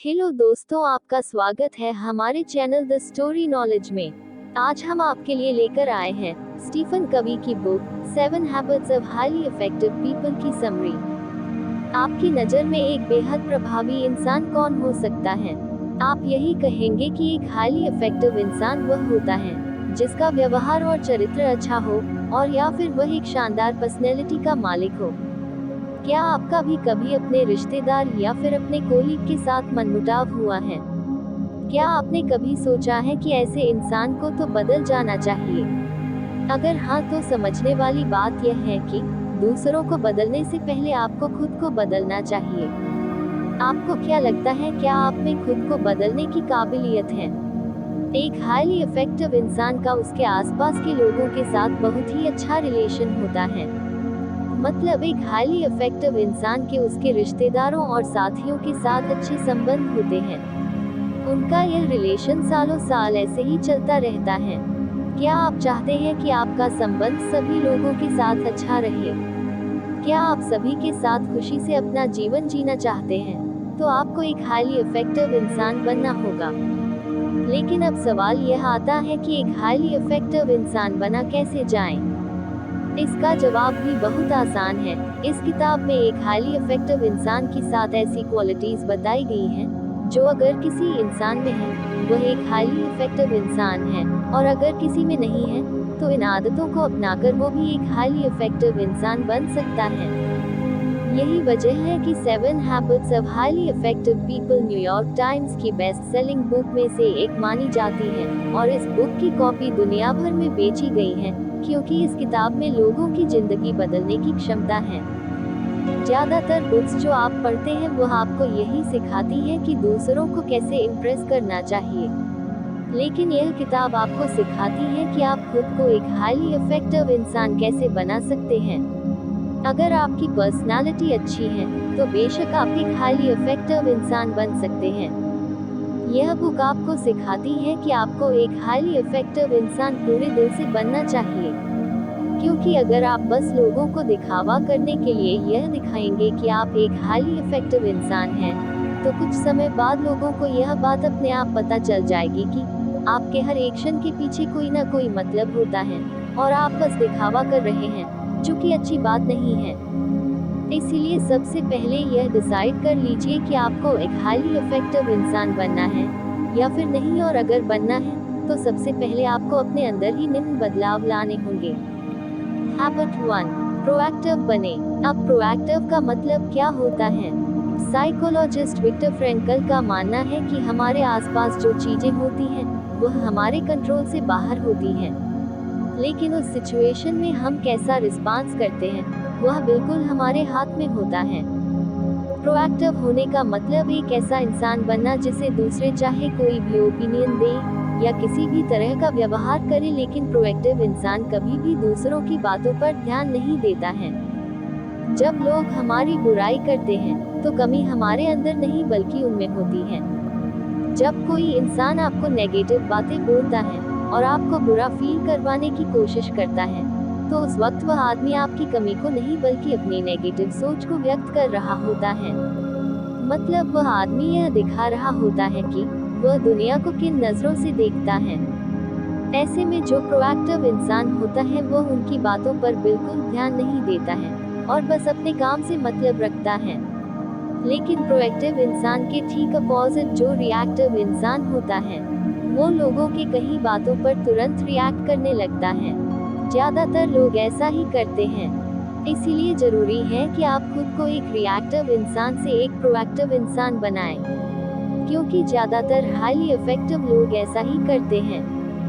Hello दोस्तों, आपका स्वागत है हमारे चैनल द स्टोरी नॉलेज में। आज हम आपके लिए लेकर आए हैं स्टीफन कवी की book 7 habits of highly effective people की समरी। आपकी नज़र में एक बेहद प्रभावी इंसान कौन हो सकता है? आप यही कहेंगे कि एक हाईली इफेक्टिव इंसान वह होता है जिसका व्यवहार और चरित्र अच्छा हो, और या फिर वह एक शानदार पर्सनैलिटी का मालिक हो। क्या आपका भी कभी अपने रिश्तेदार या फिर अपने कोलीग के साथ मनमुटाव हुआ है? क्या आपने कभी सोचा है कि ऐसे इंसान को तो बदल जाना चाहिए? अगर हाँ, तो समझने वाली बात यह है कि दूसरों को बदलने से पहले आपको खुद को बदलना चाहिए। आपको क्या लगता है, क्या आप में खुद को बदलने की काबिलियत है? एक हाईली इफेक्टिव इंसान का उसके आसपास के लोगों के साथ बहुत ही अच्छा रिलेशन होता है। मतलब एक हाईली इफेक्टिव इंसान के उसके रिश्तेदारों और साथियों के साथ अच्छे संबंध होते हैं। उनका यह रिलेशन सालों साल ऐसे ही चलता रहता है। क्या आप चाहते हैं कि आपका संबंध सभी लोगों के साथ अच्छा रहे? क्या आप सभी के साथ खुशी से अपना जीवन जीना चाहते हैं? तो आपको एक हाईली इफेक्टिव इंसान बनना होगा। लेकिन अब सवाल यह आता है कि एक हाईली इफेक्टिव इंसान बना कैसे जाए? इसका जवाब भी बहुत आसान है। इस किताब में एक हाईली इफेक्टिव इंसान की 7 ऐसी क्वालिटीज बताई गई हैं, जो अगर किसी इंसान में है, वह एक हाईली इफेक्टिव इंसान है, और अगर किसी में नहीं है, तो इन आदतों को अपनाकर वो भी एक हाईली इफेक्टिव इंसान बन सकता है। यही वजह है कि 7 habits of highly effective people New York times की बेस्ट सेलिंग बुक में से एक मानी जाती है, और इस बुक की कॉपी दुनिया भर में बेची गई है, क्योंकि इस किताब में लोगों की जिंदगी बदलने की क्षमता है। ज्यादातर बुक्स जो आप पढ़ते हैं वह आपको यही सिखाती है कि दूसरों को कैसे इम्प्रेस करना चाहिए, लेकिन यह किताब आपको सिखाती है कि आप खुद को एक हाईली इफेक्टिव इंसान कैसे बना सकते हैं। अगर आपकी पर्सनालिटी अच्छी है, तो बेशक आप एक हाईली इफेक्टिव इंसान बन सकते हैं। यह बुक आपको सिखाती है कि आपको एक हाईली इफेक्टिव इंसान पूरे दिल से बनना चाहिए, क्योंकि अगर आप बस लोगों को दिखावा करने के लिए यह दिखाएंगे कि आप एक हाईली इफेक्टिव इंसान हैं, तो कुछ समय बाद लोगों को यह बात अपने आप पता चल जाएगी कि आपके हर एक्शन के पीछे कोई ना कोई मतलब होता है, और आप बस दिखावा कर रहे हैं, जो कि अच्छी बात नहीं है। इसीलिए सबसे पहले यह डिसाइड कर लीजिए कि आपको एक हाईली इफेक्टिव इंसान बनना है या फिर नहीं, और अगर बनना है तो सबसे पहले आपको अपने अंदर ही निम्न बदलाव लाने होंगे। हैबिट 1, प्रोएक्टिव बने। अब प्रोएक्टिव का मतलब क्या होता है? साइकोलॉजिस्ट विक्टर फ्रैंकल का मानना है कि हमारे आसपास जो चीजें होती हैं, वह हमारे कंट्रोल से बाहर होती हैं, लेकिन उस सिचुएशन में हम कैसा रिस्पांस करते हैं, वह बिल्कुल हमारे हाथ में होता है। प्रोएक्टिव होने का मतलब एक ऐसा इंसान बनना जिसे दूसरे चाहे कोई भी ओपिनियन दे या किसी भी तरह का व्यवहार करे, लेकिन प्रोएक्टिव इंसान कभी भी दूसरों की बातों पर ध्यान नहीं देता है। जब लोग हमारी बुराई करते हैं, तो कमी हमारे अंदर नहीं बल्कि उनमें होती है। जब कोई इंसान आपको नेगेटिव बातें बोलता है और आपको बुरा फील करवाने की कोशिश करता है, तो उस वक्त वह आदमी आपकी कमी को नहीं बल्कि अपनी नेगेटिव सोच को व्यक्त कर रहा होता है। मतलब वह आदमी यह दिखा रहा होता है कि वह दुनिया को किन नजरों से देखता है। ऐसे में जो प्रोएक्टिव इंसान होता है, वह उनकी बातों पर बिल्कुल ध्यान नहीं देता है और बस अपने काम से मतलब रखता है। लेकिन प्रोएक्टिव इंसान के ठीक अपोजिट जो रिएक्टिव इंसान होता है, वो लोगों के कही बातों पर तुरंत रिएक्ट करने लगता है। ज्यादातर लोग ऐसा ही करते हैं। इसीलिए जरूरी है कि आप खुद को एक रिएक्टिव इंसान से एक प्रोएक्टिव इंसान बनाएं, क्योंकि ज्यादातर हाईली इफेक्टिव लोग ऐसा ही करते हैं।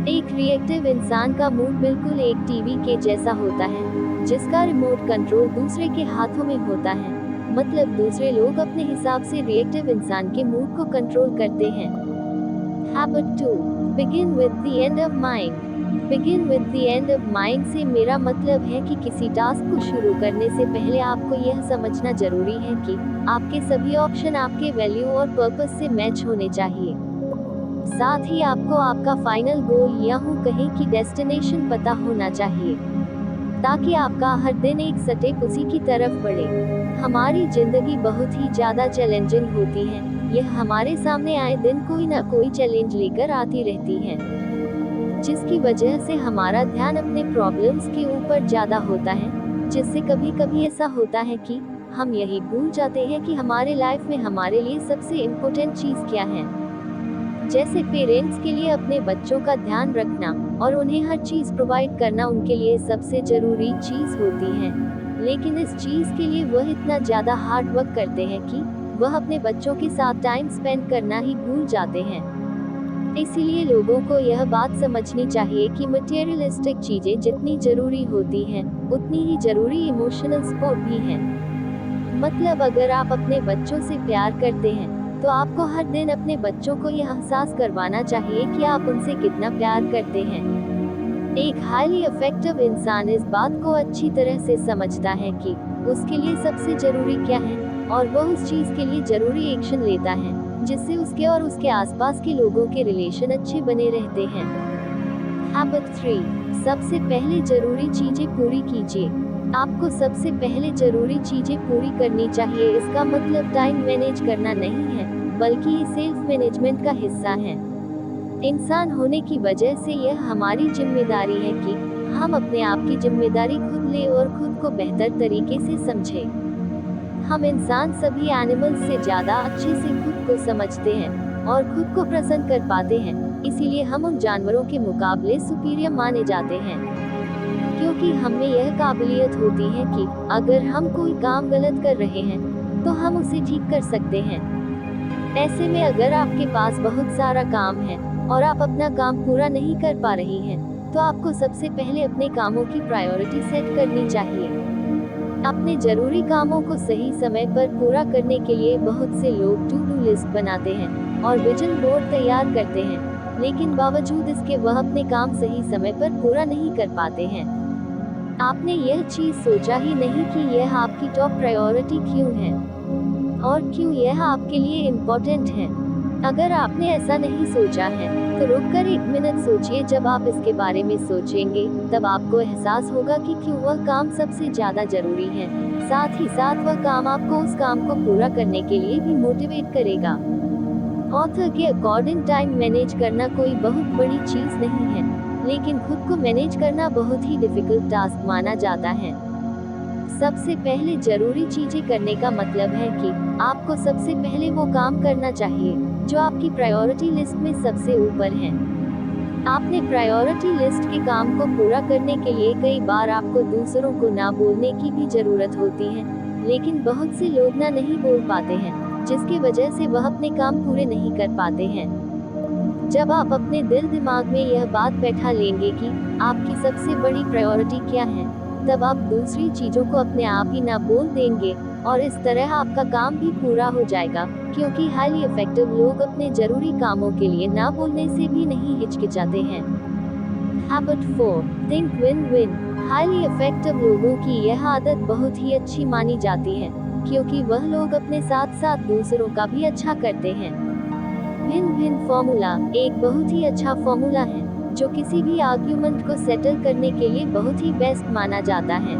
एक रिएक्टिव इंसान का मूड बिल्कुल एक टीवी के जैसा होता है, जिसका रिमोट कंट्रोल दूसरे के हाथों में होता है। मतलब दूसरे लोग अपने हिसाब से रिएक्टिव इंसान के मूड को कंट्रोल करते हैं। Habit 2, begin with the end of mind. Begin with the end of mind से मेरा मतलब है कि किसी टास्क को शुरू करने से पहले आपको यह समझना जरूरी है कि आपके सभी ऑप्शन आपके वैल्यू और पर्पस से मैच होने चाहिए। साथ ही आपको आपका फाइनल गोल या यूं कहें कि डेस्टिनेशन पता होना चाहिए, ताकि आपका हर दिन एक स्टेप उसी की तरफ बढ़े। हमारी जिंदगी बहुत ही ज्यादा चैलेंजिंग होती है, यह हमारे सामने आए दिन कोई ना कोई चैलेंज लेकर आती रहती है, जिसकी वजह से हमारा ध्यान अपने प्रॉब्लम्स के ऊपर ज्यादा होता है, जिससे कभी कभी ऐसा होता है कि हम यही भूल जाते हैं कि हमारे लाइफ में हमारे लिए सबसे इम्पोर्टेंट चीज क्या है। जैसे पेरेंट्स के लिए अपने बच्चों का ध्यान रखना और उन्हें हर चीज प्रोवाइड करना उनके लिए सबसे जरूरी चीज होती है, लेकिन इस चीज के लिए वह इतना ज्यादा हार्ड वर्क करते हैं कि वह अपने बच्चों के साथ टाइम स्पेंड करना ही भूल जाते हैं। इसीलिए लोगों को यह बात समझनी चाहिए कि मटेरियलिस्टिक चीजें जितनी जरूरी होती हैं, उतनी ही जरूरी इमोशनल सपोर्ट भी है। मतलब अगर आप अपने बच्चों से प्यार करते हैं तो आपको हर दिन अपने बच्चों को यह एहसास करवाना चाहिए कि आप उनसे कितना प्यार करते हैं। एक हाईली इफेक्टिव इंसान इस बात को अच्छी तरह से समझता है कि उसके लिए सबसे जरूरी क्या है और वह उस चीज के लिए जरूरी एक्शन लेता है, जिससे उसके और उसके आसपास के लोगों के रिलेशन अच्छे बने रहते हैं। हैबिट 3, सबसे पहले जरूरी चीजें पूरी कीजिए। आपको सबसे पहले जरूरी चीजें पूरी करनी चाहिए। इसका मतलब टाइम मैनेज करना नहीं है, बल्कि ये सेल्फ मैनेजमेंट का हिस्सा है। इंसान होने की वजह से यह हमारी जिम्मेदारी है कि हम अपने आप की जिम्मेदारी खुद लें और खुद को बेहतर तरीके से समझें। हम इंसान सभी एनिमल्स से ज्यादा अच्छे से खुद को समझते हैं और खुद को प्रसन्न कर पाते हैं, इसीलिए हम उन जानवरों के मुकाबले सुपीरियर माने जाते हैं, क्योंकि हमें यह काबिलियत होती है कि अगर हम कोई काम गलत कर रहे हैं तो हम उसे ठीक कर सकते हैं। ऐसे में अगर आपके पास बहुत सारा काम है और आप अपना काम पूरा नहीं कर पा रही हैं, तो आपको सबसे पहले अपने कामों की प्रायोरिटी सेट करनी चाहिए। अपने जरूरी कामों को सही समय पर पूरा करने के लिए बहुत से लोग टू डू लिस्ट बनाते हैं और विजन बोर्ड तैयार करते हैं, लेकिन बावजूद इसके वह अपने काम सही समय पर पूरा नहीं कर पाते हैं। आपने यह चीज सोचा ही नहीं कि यह आपकी टॉप प्रायोरिटी क्यों है और क्यों यह आपके लिए इम्पोर्टेंट है। अगर आपने ऐसा नहीं सोचा है तो रुककर 1 मिनट सोचिए। जब आप इसके बारे में सोचेंगे तब आपको एहसास होगा कि क्यों वह काम सबसे ज्यादा जरूरी है। साथ ही साथ वह काम आपको उस काम को पूरा करने के लिए भी मोटिवेट करेगा। ऑथर के अकॉर्डिंग टाइम मैनेज करना कोई बहुत बड़ी चीज नहीं है, लेकिन खुद को मैनेज करना बहुत ही डिफिकल्ट टास्क माना जाता है। सबसे पहले जरूरी चीजें करने का मतलब है कि आपको सबसे पहले वो काम करना चाहिए जो आपकी प्रायोरिटी लिस्ट में सबसे ऊपर है। आपने प्रायोरिटी लिस्ट के काम को पूरा करने के लिए कई बार आपको दूसरों को ना बोलने की भी जरूरत होती है, लेकिन बहुत से लोग ना नहीं बोल पाते हैं, जिसकी वजह से वह अपने काम पूरे नहीं कर पाते हैं। जब आप अपने दिल दिमाग में यह बात बैठा लेंगे कि आपकी सबसे बड़ी प्रायोरिटी क्या है, तब आप दूसरी चीजों को अपने आप ही ना बोल देंगे और इस तरह आपका काम भी पूरा हो जाएगा, क्योंकि हाईली इफेक्टिव लोग अपने जरूरी कामों के लिए ना बोलने से भी नहीं हिचकिचाते हैं। Habit 4, think win win. Highly effective लोगों की यह आदत बहुत ही अच्छी मानी जाती है, क्योंकि वह लोग अपने साथ साथ दूसरों का भी अच्छा करते हैं। विन विन फॉर्मूला एक बहुत ही अच्छा फॉर्मूला है जो किसी भी आर्ग्यूमेंट को सेटल करने के लिए बहुत ही बेस्ट माना जाता है।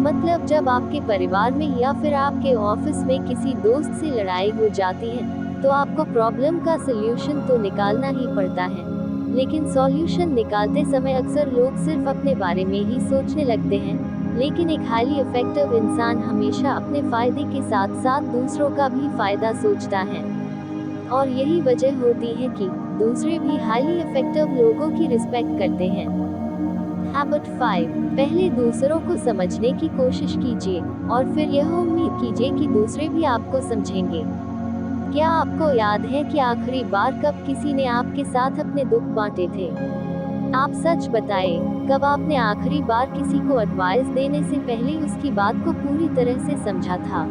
मतलब जब आपके परिवार में या फिर आपके ऑफिस में किसी दोस्त से लड़ाई हो जाती है तो आपको प्रॉब्लम का सल्यूशन तो निकालना ही पड़ता है, लेकिन सॉल्यूशन निकालते समय अक्सर लोग सिर्फ अपने बारे में ही सोचने लगते हैं। लेकिन एक हाईली इफेक्टिव इंसान हमेशा अपने फायदे के साथ साथ दूसरों का भी फायदा सोचता है, और यही वजह होती है कि दूसरे भी हाईली इफेक्टिव लोगों की रिस्पेक्ट करते हैं। हैबिट 5, पहले दूसरों को समझने की कोशिश कीजिए और फिर यह उम्मीद कीजिए कि दूसरे भी आपको समझेंगे। क्या आपको याद है कि आखिरी बार कब किसी ने आपके साथ अपने दुख बांटे थे? आप सच बताएं, कब आपने आखिरी बार किसी को एडवाइस देने से पहले उसकी बात को पूरी तरह से समझा था?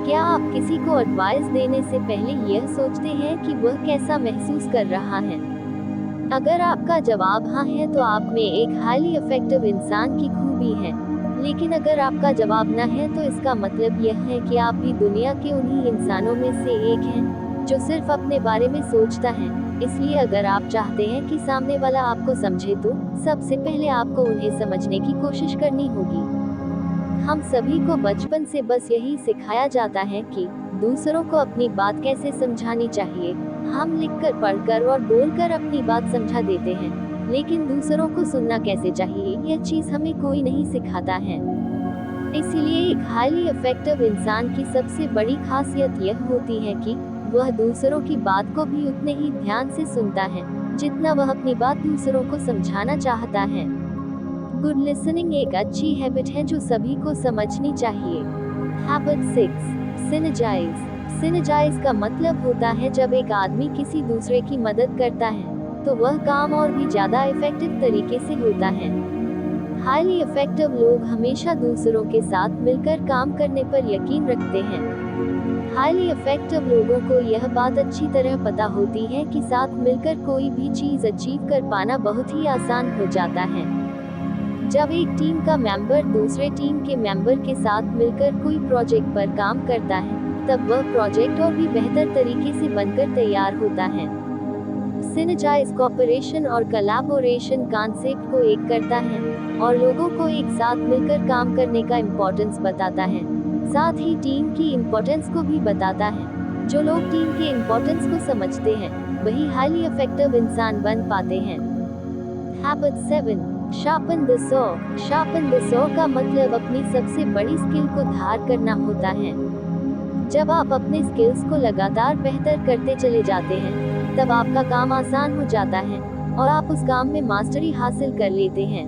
क्या आप किसी को एडवाइस देने से पहले यह सोचते हैं कि वह कैसा महसूस कर रहा है? अगर आपका जवाब हाँ है तो आप में एक हाईली इफेक्टिव इंसान की खूबी है, लेकिन अगर आपका जवाब ना है तो इसका मतलब यह है कि आप भी दुनिया के उन्हीं इंसानों में से एक हैं जो सिर्फ अपने बारे में सोचता है। इसलिए अगर आप चाहते हैं कि सामने वाला आपको समझे तो सबसे पहले आपको उन्हें समझने की कोशिश करनी होगी। हम सभी को बचपन से बस यही सिखाया जाता है कि दूसरों को अपनी बात कैसे समझानी चाहिए। हम लिखकर, पढ़कर और बोलकर अपनी बात समझा देते हैं, लेकिन दूसरों को सुनना कैसे चाहिए, यह चीज हमें कोई नहीं सिखाता है। इसीलिए एक हाईली इफेक्टिव इंसान की सबसे बड़ी खासियत यह होती है कि वह दूसरों की बात को भी उतने ही ध्यान से सुनता है जितना वह अपनी बात दूसरों को समझाना चाहता है। गुड लिसनिंग एक अच्छी हैबिट है जो सभी को समझनी चाहिए। Habit 6, synergise. सिनर्जाइज का मतलब होता है जब एक आदमी किसी दूसरे की मदद करता है तो वह काम और भी ज्यादा इफेक्टिव तरीके से होता है। हाईली इफेक्टिव लोग हमेशा दूसरों के साथ मिलकर काम करने पर यकीन रखते हैं। हाईली इफेक्टिव लोगों को यह बात अच्छी तरह पता होती है कि साथ मिलकर कोई भी चीज अचीव कर पाना बहुत ही आसान हो जाता है। जब एक टीम का मेंबर दूसरे टीम के मेंबर के साथ मिलकर कोई प्रोजेक्ट पर काम करता है तब वह प्रोजेक्ट और भी बेहतर तरीके से बनकर तैयार होता है। सिनर्जाइज कोऑपरेशन और कोलैबोरेशन कॉन्सेप्ट को एक करता है और लोगों को एक साथ मिलकर काम करने का इम्पोर्टेंस बताता है, साथ ही टीम की इम्पोर्टेंस को भी बताता है। जो लोग टीम के इम्पोर्टेंस को समझते हैं वही हाईली इफेक्टिव इंसान बन पाते हैं। Habit 7, sharpen the saw. Sharpen the saw का मतलब अपनी सबसे बड़ी स्किल को धार करना होता है। जब आप अपने स्किल्स को लगातार बेहतर करते चले जाते हैं तब आपका काम आसान हो जाता है और आप उस काम में मास्टरी हासिल कर लेते हैं।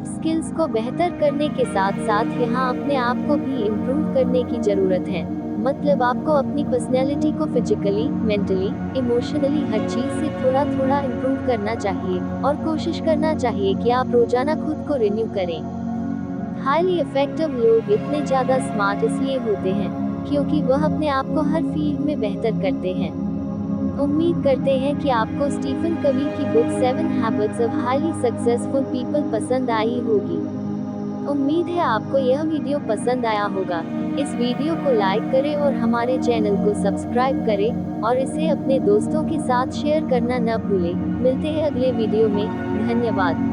स्किल्स को बेहतर करने के साथ साथ यहाँ अपने आप को भी इम्प्रूव करने की जरूरत है। मतलब आपको अपनी पर्सनैलिटी को फिजिकली, मेंटली, इमोशनली हर चीज से थोड़ा थोड़ा इम्प्रूव करना चाहिए और कोशिश करना चाहिए कि आप रोजाना खुद को रिन्यू करें। हाईली इफेक्टिव लोग इतने ज्यादा स्मार्ट इसलिए होते हैं क्योंकि वह अपने आप को हर फील्ड में बेहतर करते हैं। उम्मीद करते हैं कि आपको स्टीफन कवी की book 7 habits of highly successful people पसंद आई होगी। उम्मीद है आपको यह वीडियो पसंद आया होगा। इस वीडियो को लाइक करें और हमारे चैनल को सब्सक्राइब करें और इसे अपने दोस्तों के साथ शेयर करना न भूलें। मिलते हैं अगले वीडियो में। धन्यवाद।